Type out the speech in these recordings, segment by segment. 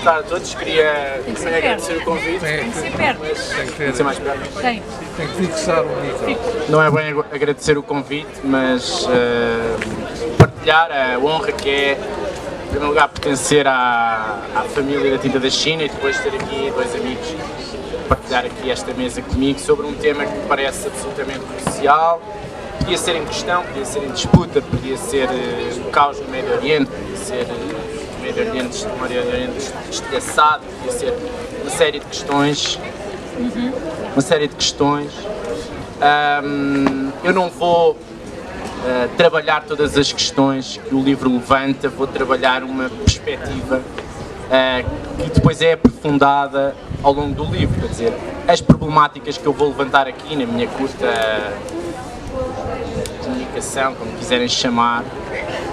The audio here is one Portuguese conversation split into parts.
tarde a todos. Queria também agradecer o convite. Tem que ser perto. Tem que ser mais perto. Tem. Tem que fixar o micro. Não é bem agradecer o convite, mas partilhar a honra que é, em primeiro lugar, pertencer à família da Tinta da China e depois ter aqui dois amigos partilhar aqui esta mesa comigo sobre um tema que me parece absolutamente crucial. Podia ser em questão, podia ser em disputa, podia ser o caos no Médio Oriente, podia ser o Médio Oriente estilhaçado, podia ser uma série de questões. Eu não vou trabalhar todas as questões que o livro levanta, vou trabalhar uma perspectiva que depois é aprofundada ao longo do livro. Quer dizer, as problemáticas que eu vou levantar aqui na minha curta comunicação, como quiserem chamar,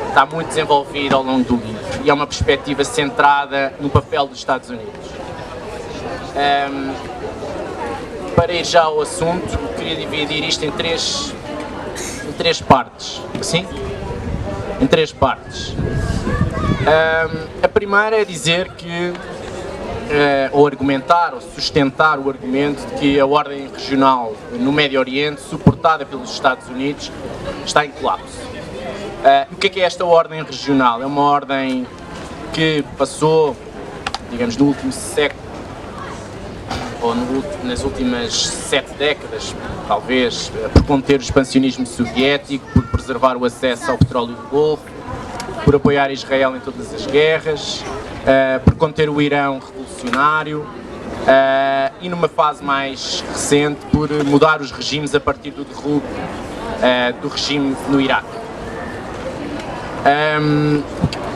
está muito desenvolvida ao longo do livro e é uma perspectiva centrada no papel dos Estados Unidos. Para ir já ao assunto, queria dividir isto em três partes. Assim? Em três partes. A primeira é dizer que, ou argumentar, ou sustentar o argumento de que a ordem regional no Médio Oriente, suportada pelos Estados Unidos, está em colapso. O que é esta ordem regional? É uma ordem que passou, digamos, no último século, ou nas últimas 7 décadas, talvez, por conter o expansionismo soviético, por preservar o acesso ao petróleo do Golfo, por apoiar Israel em todas as guerras, por conter o Irão revolucionário e, numa fase mais recente, por mudar os regimes a partir do derrubo do regime no Iraque.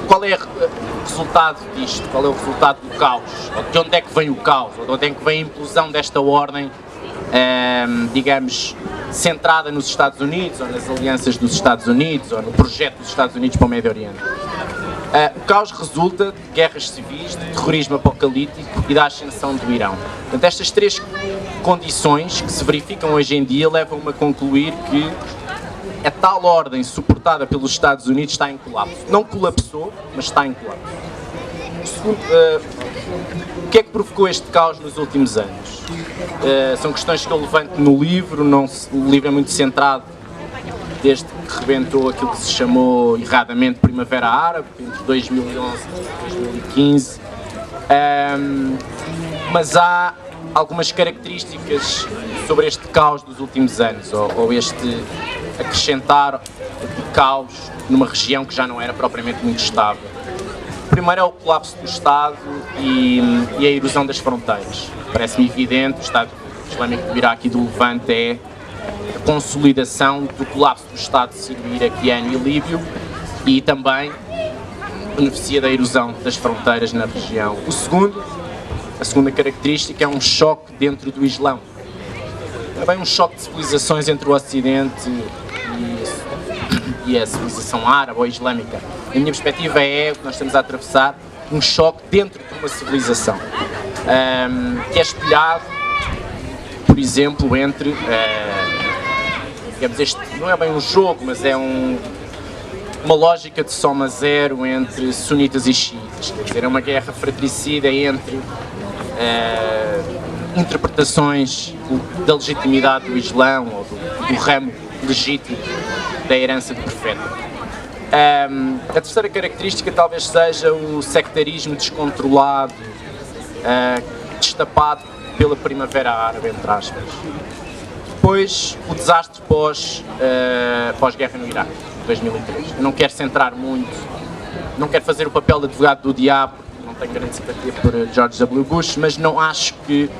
Qual é o resultado disto? Qual é o resultado do caos? De onde é que vem o caos? Ou de onde é que vem a implosão desta ordem, digamos, centrada nos Estados Unidos, ou nas alianças dos Estados Unidos, ou no projeto dos Estados Unidos para o Médio Oriente? O caos resulta de guerras civis, de terrorismo apocalíptico e da ascensão do Irão. Portanto, estas três condições que se verificam hoje em dia levam-me a concluir que a tal ordem suportada pelos Estados Unidos está em colapso. Não colapsou, mas está em colapso. O que é que provocou este caos nos últimos anos? São questões que eu levanto no livro. O livro é muito centrado desde que rebentou aquilo que se chamou erradamente Primavera Árabe, entre 2011 e 2015. Mas há algumas características sobre este caos dos últimos anos, ou este acrescentar de caos numa região que já não era propriamente muito estável. O primeiro é o colapso do Estado e a erosão das fronteiras. Parece-me evidente, o Estado Islâmico do Iraque e do Levante é a consolidação do colapso do Estado sírio-iraquiano e líbio e também beneficia da erosão das fronteiras na região. A segunda característica é um choque dentro do Islão. Também um choque de civilizações entre o Ocidente e a civilização árabe ou islâmica. A minha perspectiva é o que nós estamos a atravessar, um choque dentro de uma civilização, que é espelhado, por exemplo, entre, digamos, este não é bem um jogo, mas é uma lógica de soma zero entre sunitas e xiitas. Quer dizer, é uma guerra fratricida entre interpretações da legitimidade do Islão ou do ramo legítimo da herança do profeta. A terceira característica talvez seja o sectarismo descontrolado, destapado pela Primavera Árabe, entre aspas. Depois, o desastre pós-guerra no Iraque, 2003. Eu não quero centrar muito, não quero fazer o papel de advogado do diabo, não tenho grande simpatia por George W. Bush, mas não acho que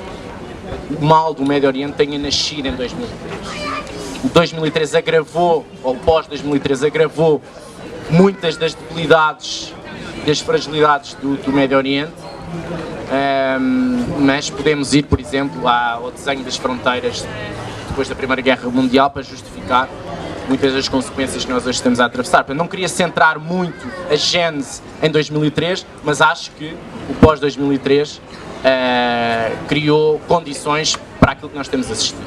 o mal do Médio Oriente tenha nascido em 2003. O 2003 agravou, ou o pós-2003 agravou muitas das debilidades, das fragilidades do Médio Oriente, mas podemos ir, por exemplo, ao desenho das fronteiras depois da Primeira Guerra Mundial para justificar muitas das consequências que nós hoje estamos a atravessar. Portanto, não queria centrar muito a gênese em 2003, mas acho que o pós-2003 criou condições para aquilo que nós temos a assistir.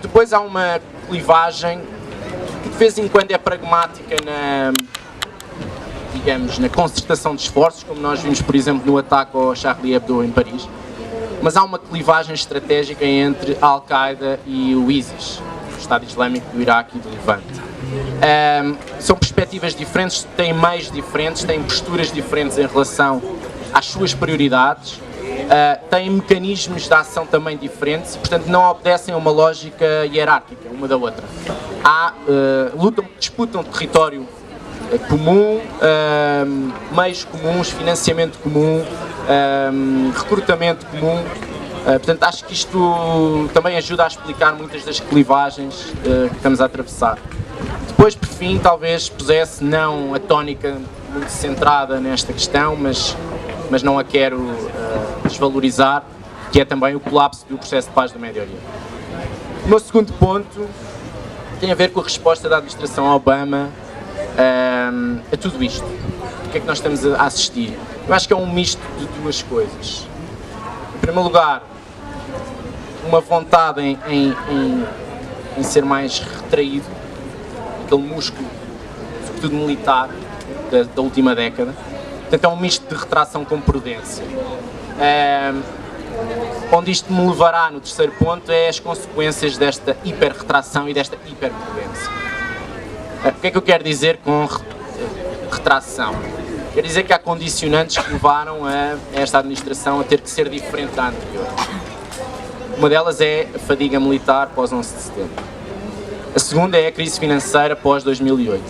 Depois há uma clivagem que de vez em quando é pragmática digamos, na concertação de esforços, como nós vimos, por exemplo, no ataque ao Charlie Hebdo em Paris, mas há uma clivagem estratégica entre a Al-Qaeda e o ISIS, o Estado Islâmico do Iraque e do Levante. São perspectivas diferentes, têm meios diferentes, têm posturas diferentes em relação às suas prioridades, têm mecanismos de ação também diferentes, portanto não obedecem a uma lógica hierárquica uma da outra. Disputam território comum, meios comuns, financiamento comum, recrutamento comum. Portanto, acho que isto também ajuda a explicar muitas das clivagens que estamos a atravessar. Depois, por fim, talvez pusesse não a tónica muito centrada nesta questão, mas não a quero desvalorizar, que é também o colapso do processo de paz do Médio Oriente. O meu segundo ponto tem a ver com a resposta da administração Obama a tudo isto. O que é que nós estamos a assistir? Eu acho que é um misto de duas coisas. Em primeiro lugar, uma vontade em ser mais retraído, aquele músculo, sobretudo militar, da última década. Portanto, é um misto de retração com prudência. Onde isto me levará no terceiro ponto é as consequências desta hiper-retração e desta hiper-prudência. O que é que eu quero dizer com retração? Quero dizer que há condicionantes que levaram a esta administração a ter que ser diferente da anterior. Uma delas é a fadiga militar pós 11 de setembro. A segunda é a crise financeira pós 2008.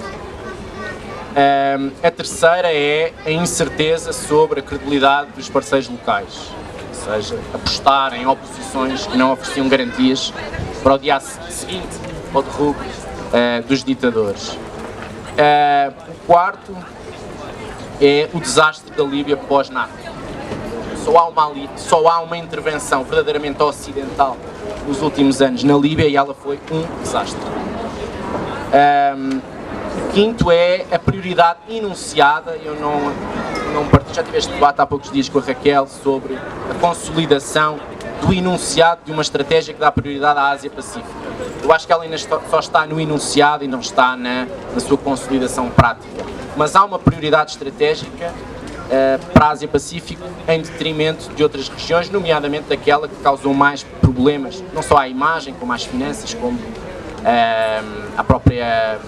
A terceira é a incerteza sobre a credibilidade dos parceiros locais, ou seja, apostar em oposições que não ofereciam garantias para o dia seguinte ao derrubo dos ditadores. O quarto é o desastre da Líbia pós-NATO. Só há uma intervenção verdadeiramente ocidental nos últimos anos na Líbia e ela foi um desastre. Quinto é a prioridade enunciada, eu não partilho, já tive este debate há poucos dias com a Raquel sobre a consolidação do enunciado de uma estratégia que dá prioridade à Ásia-Pacífica. Eu acho que ela ainda só está no enunciado e não está na sua consolidação prática. Mas há uma prioridade estratégica para a Ásia-Pacífico em detrimento de outras regiões, nomeadamente daquela que causou mais problemas, não só à imagem, como às finanças, como à própria,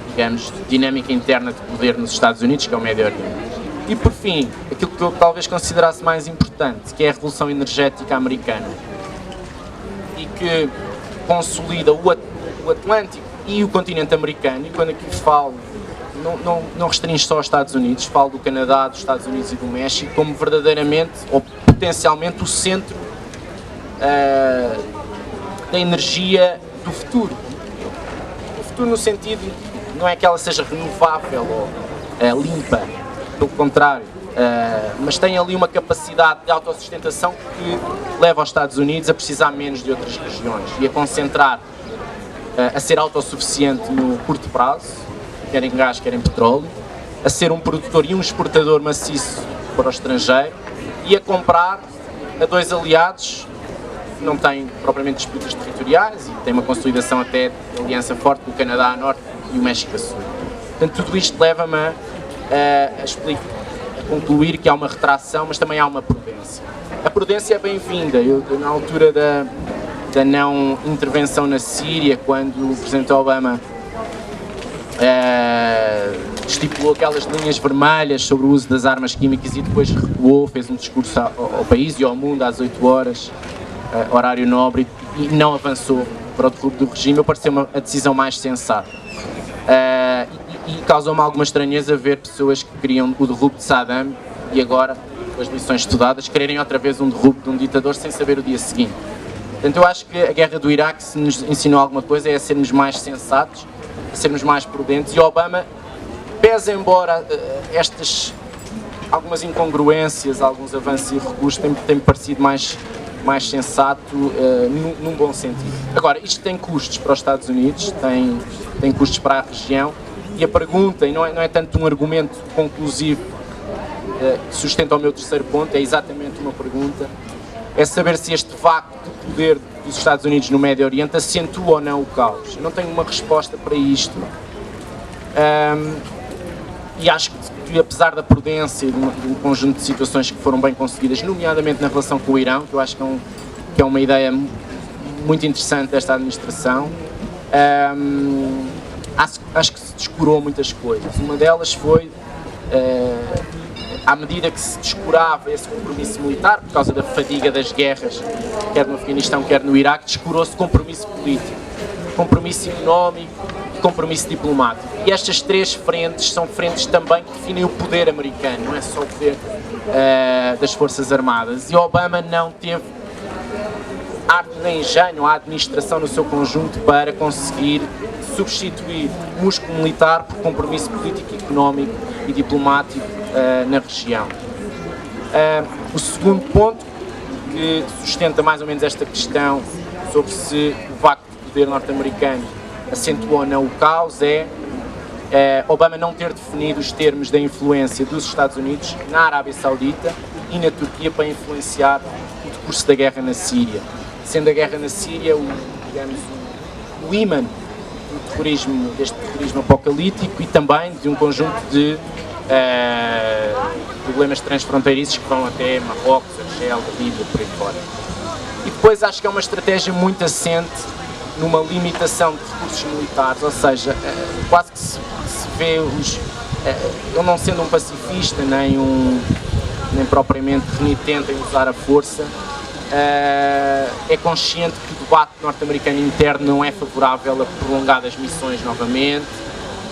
digamos, dinâmica interna de poder nos Estados Unidos, que é o Médio Oriente. E por fim, aquilo que eu talvez considerasse mais importante, que é a Revolução Energética Americana, e que consolida o Atlântico e o continente americano, e quando aqui falo, não restringe só aos Estados Unidos, falo do Canadá, dos Estados Unidos e do México, como verdadeiramente, ou potencialmente, o centro da energia do futuro. O futuro no sentido, não é que ela seja renovável ou limpa, pelo contrário, mas tem ali uma capacidade de autossustentação que leva os Estados Unidos a precisar menos de outras regiões e a concentrar, a ser autossuficiente no curto prazo, quer em gás, quer em petróleo, a ser um produtor e um exportador maciço para o estrangeiro e a comprar a dois aliados que não têm propriamente disputas territoriais e têm uma consolidação até de aliança forte com o Canadá a norte e o México a sul. Portanto, tudo isto leva-me a concluir que há uma retração, mas também há uma prudência. A prudência é bem-vinda. Na altura da não intervenção na Síria, quando o Presidente Obama estipulou aquelas linhas vermelhas sobre o uso das armas químicas e depois recuou, fez um discurso ao país e ao mundo às 8 horas, horário nobre, e não avançou para o derrubo do regime, pareceu a decisão mais sensata. E causou-me alguma estranheza ver pessoas que queriam o derrubo de Saddam e agora, com as lições estudadas, quererem outra vez um derrubo de um ditador sem saber o dia seguinte. Portanto, eu acho que a guerra do Iraque, se nos ensinou alguma coisa, é a sermos mais sensatos, a sermos mais prudentes, e Obama, pese embora algumas incongruências, alguns avanços e recuos, tem-me parecido mais sensato, num bom sentido. Agora, isto tem custos para os Estados Unidos, tem custos para a região, e a pergunta, e não é tanto um argumento conclusivo que sustenta o meu terceiro ponto, é exatamente uma pergunta, é saber se este vácuo de poder dos Estados Unidos no Médio Oriente acentua ou não o caos. Eu não tenho uma resposta para isto. E acho que apesar da prudência e de um conjunto de situações que foram bem conseguidas, nomeadamente na relação com o Irão, que eu acho que é uma ideia muito interessante desta administração, acho que se descurou muitas coisas. Uma delas foi, à medida que se descurava esse compromisso militar, por causa da fadiga das guerras, quer no Afeganistão, quer no Iraque, descurou-se compromisso político, compromisso económico e compromisso diplomático. E estas três frentes são frentes também que definem o poder americano, não é só o poder das Forças Armadas. E Obama não teve arte nem engenho, a administração no seu conjunto para conseguir substituir o músculo militar por compromisso político, económico e diplomático na região. O segundo ponto que sustenta mais ou menos esta questão sobre se o vácuo de poder norte-americano acentuou ou não o caos é Obama não ter definido os termos da influência dos Estados Unidos na Arábia Saudita e na Turquia para influenciar o decurso da guerra na Síria. Sendo a guerra na Síria o ímã deste terrorismo apocalíptico e também de um conjunto de problemas transfronteiriços que vão até Marrocos, Argélia, Líbia, por aí fora. E depois acho que é uma estratégia muito assente numa limitação de recursos militares, ou seja, quase que se vê ele não sendo um pacifista nem propriamente renitente em usar a força, é consciente que o debate norte-americano interno não é favorável a prolongadas missões novamente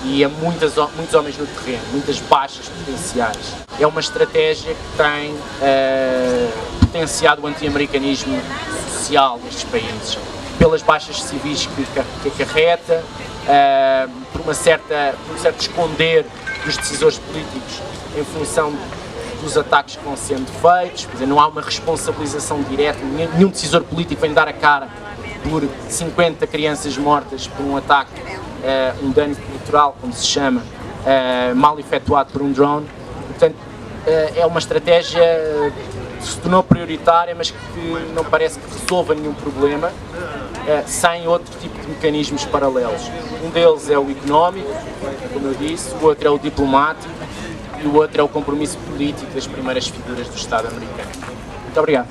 e a muitos homens no terreno, muitas baixas potenciais. É uma estratégia que tem potenciado o anti-americanismo social nestes países, pelas baixas civis que acarreta, por um certo esconder dos decisores políticos em função dos ataques que vão sendo feitos, quer dizer, não há uma responsabilização direta, nenhum decisor político vem dar a cara por 50 crianças mortas por um ataque, um dano colateral, como se chama, mal efetuado por um drone. Portanto, é uma estratégia que se tornou prioritária, mas que não parece que resolva nenhum problema, sem outro tipo de mecanismos paralelos. Um deles é o económico, como eu disse, o outro é o diplomático, e o outro é o compromisso político das primeiras figuras do Estado americano. Muito obrigado.